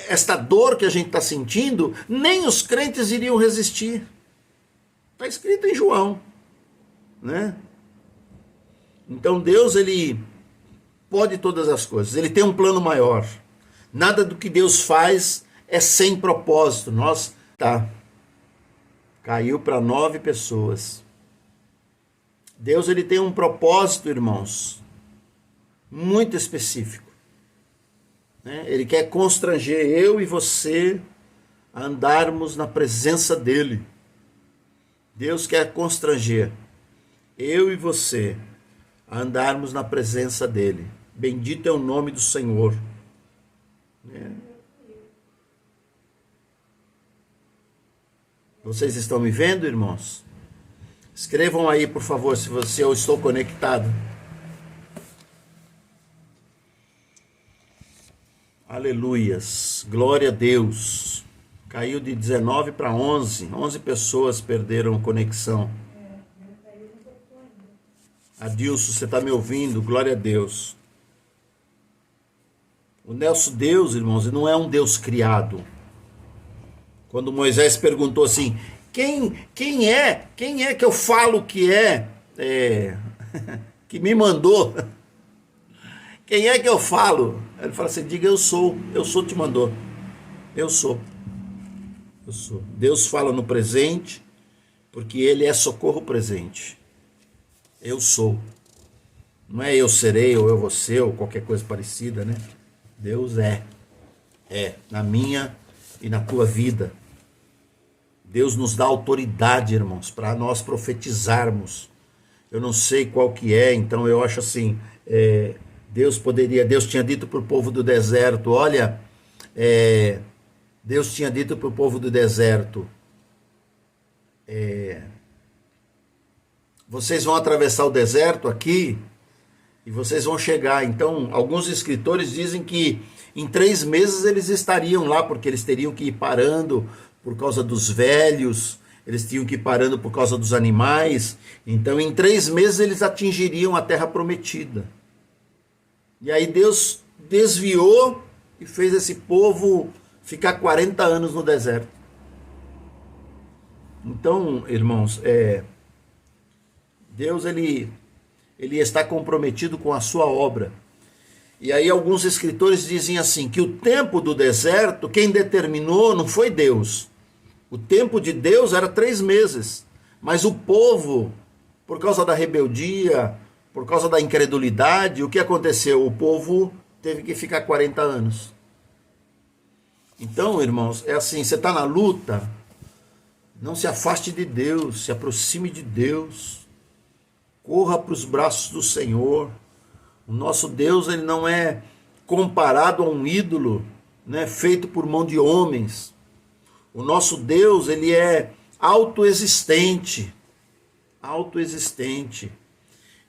esta dor que a gente está sentindo, nem os crentes iriam resistir. Está escrito em João, né? Então Deus, ele pode todas as coisas, ele tem um plano maior. Nada do que Deus faz é sem propósito. Caiu para 9 pessoas. Deus, ele tem um propósito, irmãos, muito específico, né? Ele quer constranger eu e você a andarmos na presença dele. Deus quer constranger eu e você a andarmos na presença dele. Bendito é o nome do Senhor, né? Vocês estão me vendo, irmãos? Escrevam aí, por favor, se eu estou conectado. Aleluias, glória a Deus. Caiu de 19 para 11. 11 pessoas perderam conexão. Adilson, você está me ouvindo? Glória a Deus. O nosso Deus, irmãos, não é um Deus criado. Quando Moisés perguntou assim: quem é que eu falo que que me mandou? Quem é que eu falo? Ele fala assim: diga eu sou te mandou. Eu sou. Deus fala no presente, porque ele é socorro presente. Eu sou. Não é eu serei, ou eu vou ser, ou qualquer coisa parecida, né? Deus é na minha e na tua vida. Deus nos dá autoridade, irmãos, para nós profetizarmos. Eu não sei qual que é, então eu acho assim, Deus tinha dito para o povo do deserto, olha, Deus tinha dito para o povo do deserto, vocês vão atravessar o deserto aqui, e vocês vão chegar. Então, alguns escritores dizem que em 3 meses eles estariam lá, porque eles teriam que ir parando por causa dos velhos, eles tinham que ir parando por causa dos animais. Então, em 3 meses eles atingiriam a terra prometida. E aí Deus desviou e fez esse povo ficar 40 anos no deserto. Então, irmãos, Deus, ele está comprometido com a sua obra. E aí alguns escritores dizem assim, que o tempo do deserto, quem determinou não foi Deus. O tempo de Deus era 3 meses. Mas o povo, por causa da rebeldia, por causa da incredulidade, o que aconteceu? O povo teve que ficar 40 anos. Então, irmãos, é assim, você está na luta, não se afaste de Deus, se aproxime de Deus. Corra para os braços do Senhor. O nosso Deus, ele não é comparado a um ídolo, né, feito por mão de homens. O nosso Deus, ele é autoexistente. Autoexistente.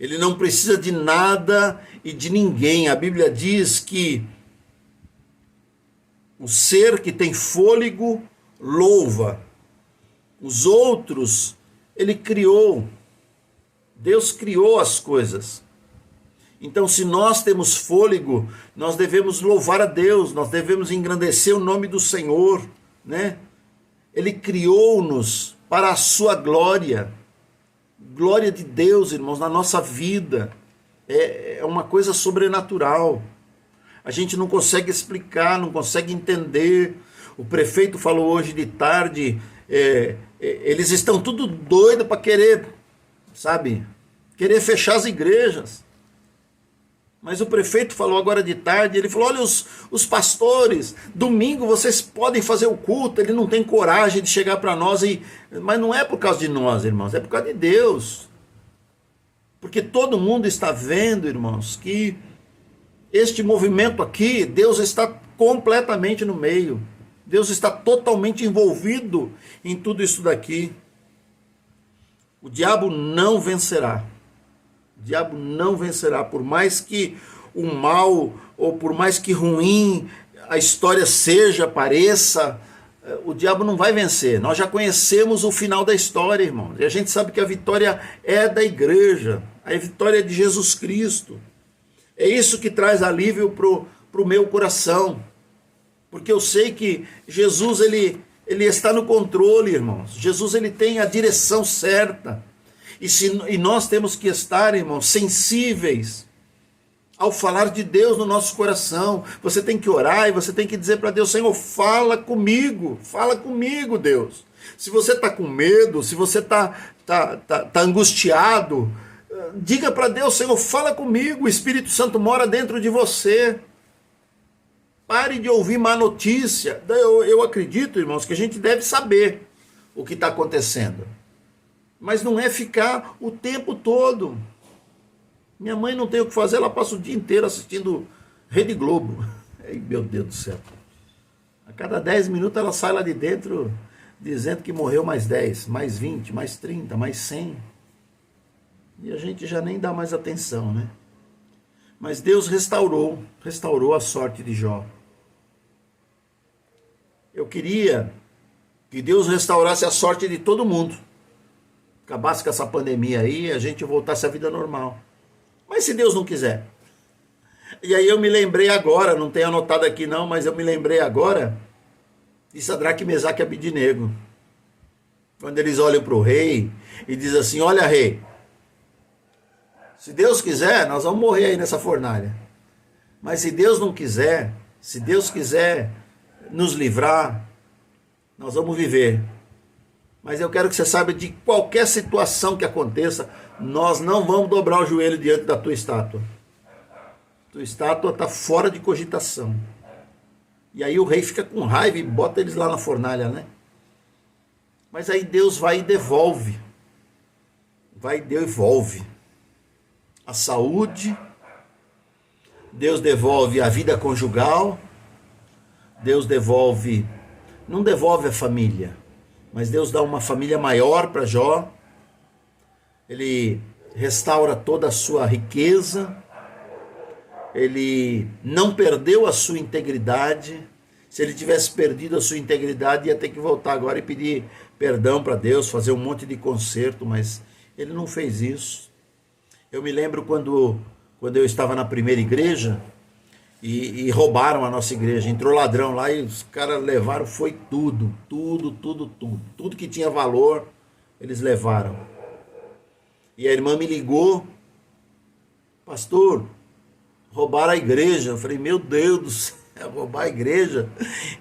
Ele não precisa de nada e de ninguém. A Bíblia diz que o ser que tem fôlego louva. Os outros, ele criou. Deus criou as coisas. Então, se nós temos fôlego, nós devemos louvar a Deus, nós devemos engrandecer o nome do Senhor, né? Ele criou-nos para a sua glória. Glória de Deus, irmãos, na nossa vida. É uma coisa sobrenatural. A gente não consegue explicar, não consegue entender. O prefeito falou hoje de tarde, eles estão tudo doido para querer, sabe, querer fechar as igrejas. Mas o prefeito falou agora de tarde, ele falou, olha os pastores, domingo vocês podem fazer o culto, ele não tem coragem de chegar para nós, mas não é por causa de nós, irmãos, é por causa de Deus. Porque todo mundo está vendo, irmãos, que este movimento aqui, Deus está completamente no meio. Deus está totalmente envolvido em tudo isso daqui. O diabo não vencerá. O diabo não vencerá, por mais que o mal, ou por mais que ruim a história seja, pareça, o diabo não vai vencer. Nós já conhecemos o final da história, irmãos. E a gente sabe que a vitória é da igreja, a vitória é de Jesus Cristo. É isso que traz alívio para o meu coração. Porque eu sei que Jesus, ele está no controle, irmãos. Jesus, ele tem a direção certa. E nós temos que estar, irmãos, sensíveis ao falar de Deus no nosso coração. Você tem que orar e você tem que dizer para Deus, Senhor, fala comigo, Deus. Se você está com medo, se você está angustiado, diga para Deus, Senhor, fala comigo, o Espírito Santo mora dentro de você. Pare de ouvir má notícia. Eu acredito, irmãos, que a gente deve saber o que está acontecendo. Mas não é ficar o tempo todo. Minha mãe não tem o que fazer, ela passa o dia inteiro assistindo Rede Globo. Ai, meu Deus do céu. A cada 10 minutos ela sai lá de dentro dizendo que morreu mais 10, mais 20, mais 30, mais 100. E a gente já nem dá mais atenção, né? Mas Deus restaurou a sorte de Jó. Eu queria que Deus restaurasse a sorte de todo mundo. Acabasse com essa pandemia aí e a gente voltasse à vida normal. Mas se Deus não quiser. E aí eu me lembrei agora, não tenho anotado aqui não, mas eu me lembrei agora de Sadraque, Mesaque e Abidnego. Quando eles olham para o rei e dizem assim, olha rei, se Deus quiser, nós vamos morrer aí nessa fornalha. Mas se Deus não quiser, se Deus quiser nos livrar, nós vamos viver. Mas eu quero que você saiba, de qualquer situação que aconteça, nós não vamos dobrar o joelho diante da tua estátua. Tua estátua está fora de cogitação. E aí o rei fica com raiva e bota eles lá na fornalha, né? Mas aí Deus vai e devolve. Vai e devolve a saúde, Deus devolve a vida conjugal, Deus devolve, não devolve a família, mas Deus dá uma família maior para Jó. Ele restaura toda a sua riqueza, ele não perdeu a sua integridade. Se ele tivesse perdido a sua integridade, ia ter que voltar agora e pedir perdão para Deus, fazer um monte de conserto, mas ele não fez isso. Eu me lembro quando eu estava na primeira igreja e roubaram a nossa igreja. Entrou ladrão lá e os caras levaram, foi tudo. Tudo que tinha valor, eles levaram. E a irmã me ligou, pastor, roubaram a igreja. Eu falei, meu Deus do céu, roubar a igreja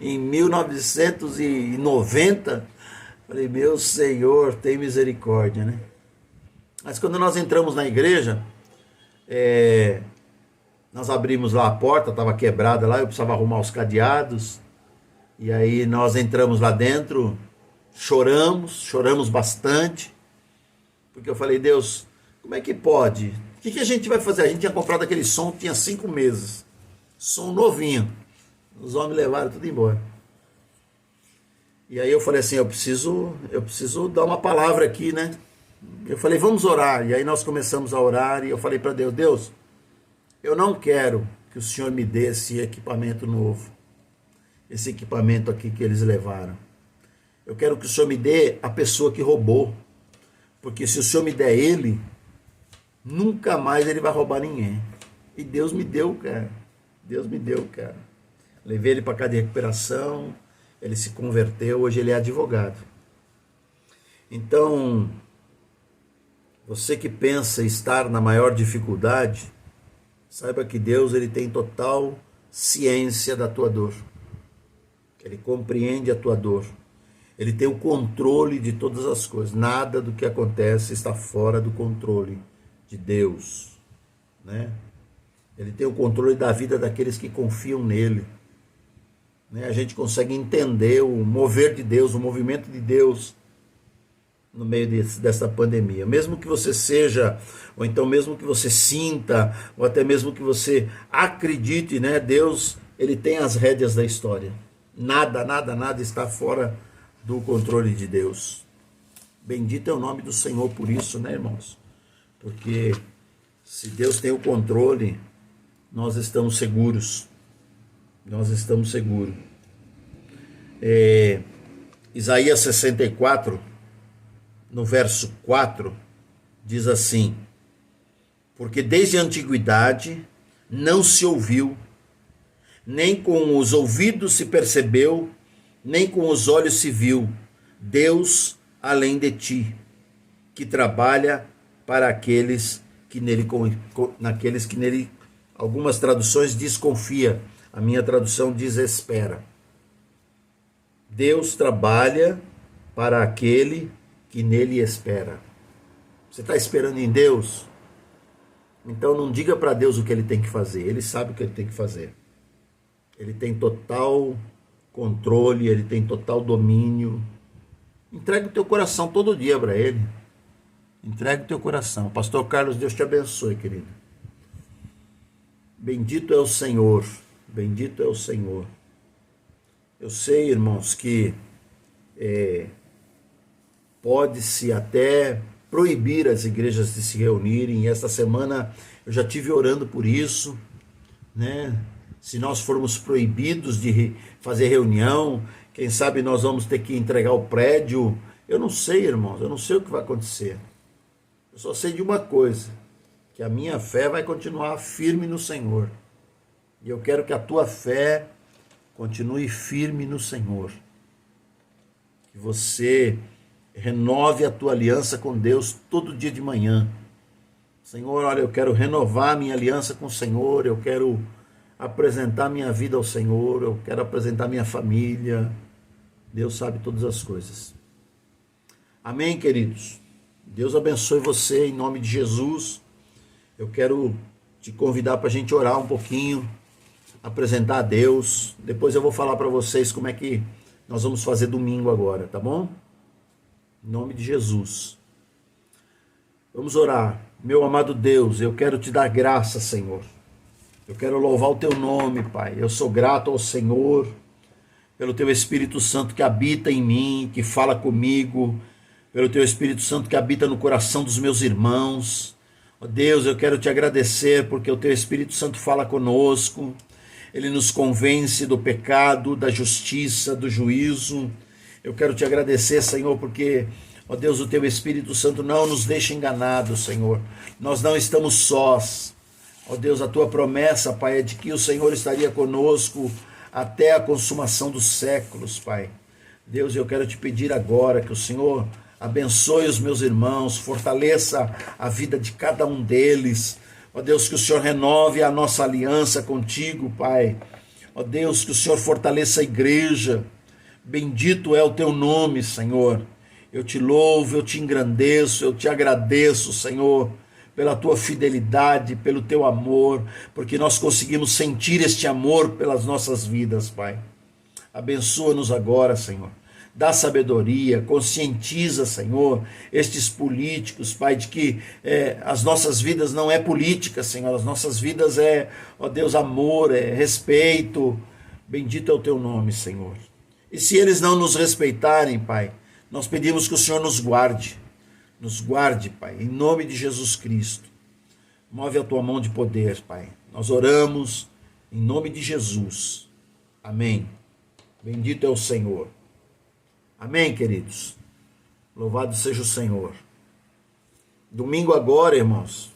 em 1990? Eu falei, meu Senhor, tem misericórdia, né? Mas quando nós entramos na igreja, nós abrimos lá a porta, estava quebrada lá, eu precisava arrumar os cadeados. E aí nós entramos lá dentro, choramos bastante. Porque eu falei, Deus, como é que pode? O que a gente vai fazer? A gente tinha comprado aquele som, tinha 5 meses. Som novinho. Os homens levaram tudo embora. E aí eu falei assim, eu preciso dar uma palavra aqui, né? Eu falei, vamos orar. E aí nós começamos a orar e eu falei para Deus, Deus, eu não quero que o Senhor me dê esse equipamento novo. Esse equipamento aqui que eles levaram. Eu quero que o Senhor me dê a pessoa que roubou. Porque se o Senhor me der ele, nunca mais ele vai roubar ninguém. E Deus me deu, cara. Deus me deu, cara. Levei ele para casa de recuperação, ele se converteu, hoje ele é advogado. Então, você que pensa estar na maior dificuldade, Saiba que Deus, ele tem total ciência da tua dor. Ele compreende a tua dor. Ele tem o controle de todas as coisas. Nada do que acontece está fora do controle de Deus, né? Ele tem o controle da vida daqueles que confiam nele, né? A gente consegue entender o mover de Deus, o movimento de Deus no meio dessa pandemia. Mesmo que você seja, ou então mesmo que você sinta, ou até mesmo que você acredite, né? Deus, ele tem as rédeas da história. Nada está fora do controle de Deus. Bendito é o nome do Senhor por isso, né, irmãos? Porque se Deus tem o controle, nós estamos seguros. Nós estamos seguros. Isaías 64, no verso 4, diz assim: porque desde a antiguidade não se ouviu, nem com os ouvidos se percebeu, nem com os olhos se viu, Deus além de ti, que trabalha para aqueles que nele, algumas traduções diz confia, a minha tradução diz espera. Deus trabalha para aquele que nele espera. Você está esperando em Deus? Então não diga para Deus o que ele tem que fazer, ele sabe o que ele tem que fazer. Ele tem total controle, ele tem total domínio. Entrega o teu coração todo dia para ele. Entrega o teu coração. Pastor Carlos, Deus te abençoe, querido. Bendito é o Senhor. Bendito é o Senhor. Eu sei, irmãos, que pode-se até proibir as igrejas de se reunirem. E esta semana eu já estive orando por isso, né? Se nós formos proibidos de fazer reunião, quem sabe nós vamos ter que entregar o prédio. Eu não sei, irmãos, eu não sei o que vai acontecer. Eu só sei de uma coisa, que a minha fé vai continuar firme no Senhor. E eu quero que a tua fé continue firme no Senhor. Que você renove a tua aliança com Deus todo dia de manhã. Senhor, olha, eu quero renovar a minha aliança com o Senhor, eu quero apresentar minha vida ao Senhor, eu quero apresentar minha família. Deus sabe todas as coisas. Amém, queridos? Deus abençoe você em nome de Jesus. Eu quero te convidar para a gente orar um pouquinho, apresentar a Deus. Depois eu vou falar para vocês como é que nós vamos fazer domingo agora, tá bom? Em nome de Jesus. Vamos orar. Meu amado Deus, eu quero te dar graça, Senhor. Eu quero louvar o teu nome, Pai. Eu sou grato ao Senhor pelo teu Espírito Santo que habita em mim, que fala comigo, pelo teu Espírito Santo que habita no coração dos meus irmãos. Ó Deus, eu quero te agradecer porque o teu Espírito Santo fala conosco. Ele nos convence do pecado, da justiça, do juízo. Eu quero te agradecer, Senhor, porque, ó Deus, o teu Espírito Santo não nos deixa enganados, Senhor. Nós não estamos sós. Ó Deus, a tua promessa, Pai, é de que o Senhor estaria conosco até a consumação dos séculos, Pai. Deus, eu quero te pedir agora que o Senhor abençoe os meus irmãos, fortaleça a vida de cada um deles. Ó Deus, que o Senhor renove a nossa aliança contigo, Pai. Ó Deus, que o Senhor fortaleça a igreja. Bendito é o teu nome, Senhor. Eu te louvo, eu te engrandeço, eu te agradeço, Senhor, pela tua fidelidade, pelo teu amor, porque nós conseguimos sentir este amor pelas nossas vidas, Pai. Abençoa-nos agora, Senhor. Dá sabedoria, conscientiza, Senhor, estes políticos, Pai, de que as nossas vidas não é política, Senhor, as nossas vidas é, ó Deus, amor, é respeito. Bendito é o teu nome, Senhor. E se eles não nos respeitarem, Pai, nós pedimos que o Senhor nos guarde, Pai, em nome de Jesus Cristo. Move a tua mão de poder, Pai. Nós oramos em nome de Jesus. Amém. Bendito é o Senhor. Amém, queridos. Louvado seja o Senhor. Domingo agora, irmãos,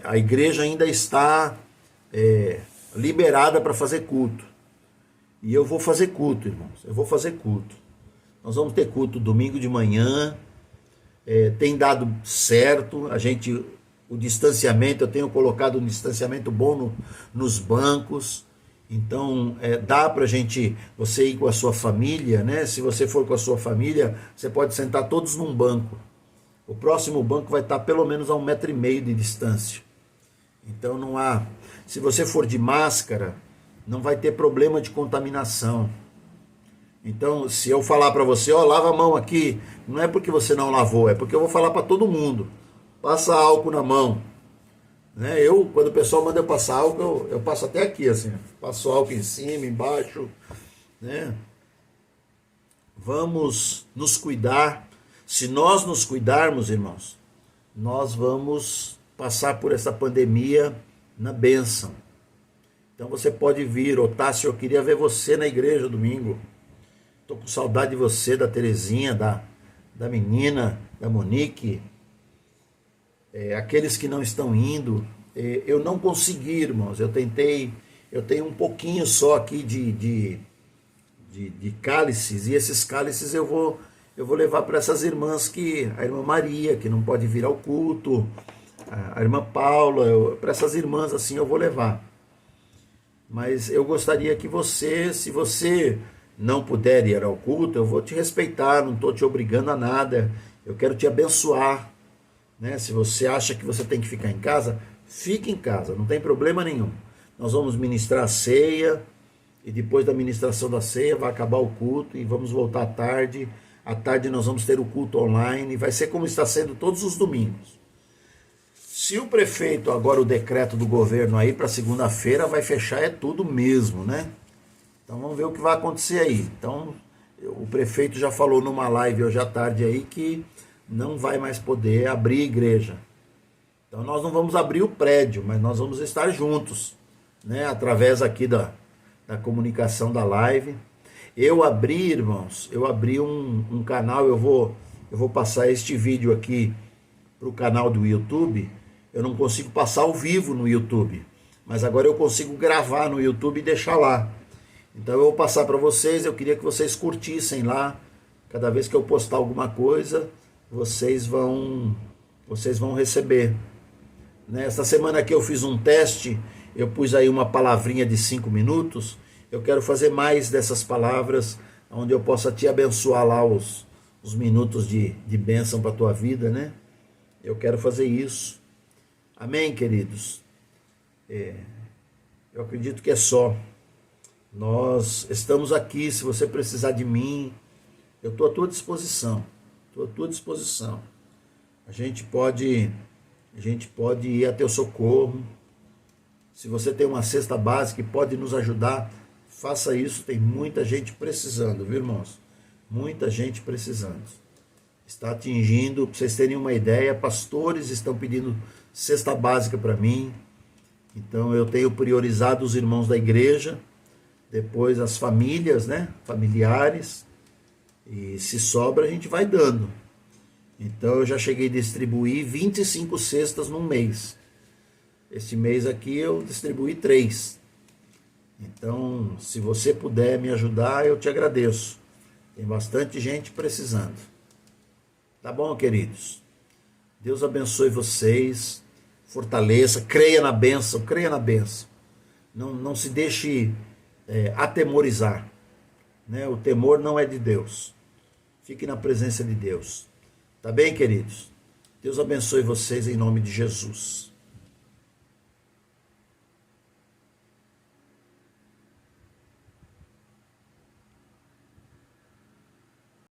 a igreja ainda está liberada para fazer culto. E eu vou fazer culto, irmãos. Eu vou fazer culto. Nós vamos ter culto domingo de manhã. Tem dado certo. A gente o distanciamento, eu tenho colocado um distanciamento bom nos bancos. Então, dá para você ir com a sua família, né? Se você for com a sua família, você pode sentar todos num banco. O próximo banco vai estar pelo menos a 1,5 m de distância. Então não há. Se você for de máscara, não vai ter problema de contaminação. Então, se eu falar para você, lava a mão aqui, não é porque você não lavou, é porque eu vou falar para todo mundo. Passa álcool na mão. Né? Quando o pessoal manda eu passar álcool, eu passo até aqui, assim. Passo álcool em cima, embaixo. Né? Vamos nos cuidar. Se nós nos cuidarmos, irmãos, nós vamos passar por essa pandemia na bênção. Então você pode vir, Otácio, eu queria ver você na igreja domingo. Estou com saudade de você, da Terezinha, da menina, da Monique. Aqueles que não estão indo, eu não consegui, irmãos. Eu tentei, eu tenho um pouquinho só aqui de cálices, e esses cálices eu vou levar para essas irmãs, a irmã Maria, que não pode vir ao culto, a irmã Paula, para essas irmãs assim eu vou levar. Mas eu gostaria que você, se você não puder ir ao culto, eu vou te respeitar, não estou te obrigando a nada, eu quero te abençoar. Né? Se você acha que você tem que ficar em casa, fique em casa, não tem problema nenhum. Nós vamos ministrar a ceia, e depois da ministração da ceia vai acabar o culto, e vamos voltar à tarde. À tarde nós vamos ter o culto online, vai ser como está sendo todos os domingos. Se o prefeito, agora o decreto do governo aí para segunda-feira vai fechar, é tudo mesmo, né? Então vamos ver o que vai acontecer aí. Então o prefeito já falou numa live hoje à tarde aí que não vai mais poder abrir igreja. Então nós não vamos abrir o prédio, mas nós vamos estar juntos, né? Através aqui da comunicação da live. Eu abri, irmãos, um canal, eu vou passar este vídeo aqui para o canal do YouTube. Eu não consigo passar ao vivo no YouTube, mas agora eu consigo gravar no YouTube e deixar lá. Então eu vou passar para vocês, eu queria que vocês curtissem lá. Cada vez que eu postar alguma coisa, vocês vão receber. Nesta semana aqui eu fiz um teste, eu pus aí uma palavrinha de 5 minutos. Eu quero fazer mais dessas palavras, onde eu possa te abençoar lá os minutos de bênção para a tua vida, né? Eu quero fazer isso. Amém, queridos? Eu acredito que é só. Nós estamos aqui, se você precisar de mim, eu estou à tua disposição. Estou à tua disposição. A gente pode ir a teu socorro. Se você tem uma cesta básica e pode nos ajudar, faça isso. Tem muita gente precisando, viu, irmãos? Muita gente precisando. Está atingindo, para vocês terem uma ideia, pastores estão pedindo cesta básica para mim. Então eu tenho priorizado os irmãos da igreja, depois as famílias, né? Familiares. E se sobra a gente vai dando. Então eu já cheguei a distribuir 25 cestas num mês. Este mês aqui eu distribuí 3. Então, se você puder me ajudar, eu te agradeço. Tem bastante gente precisando. Tá bom, queridos? Deus abençoe vocês, fortaleça, creia na bênção, creia na bênção. Não se deixe atemorizar. Né? O temor não é de Deus. Fique na presença de Deus. Tá bem, queridos? Deus abençoe vocês em nome de Jesus.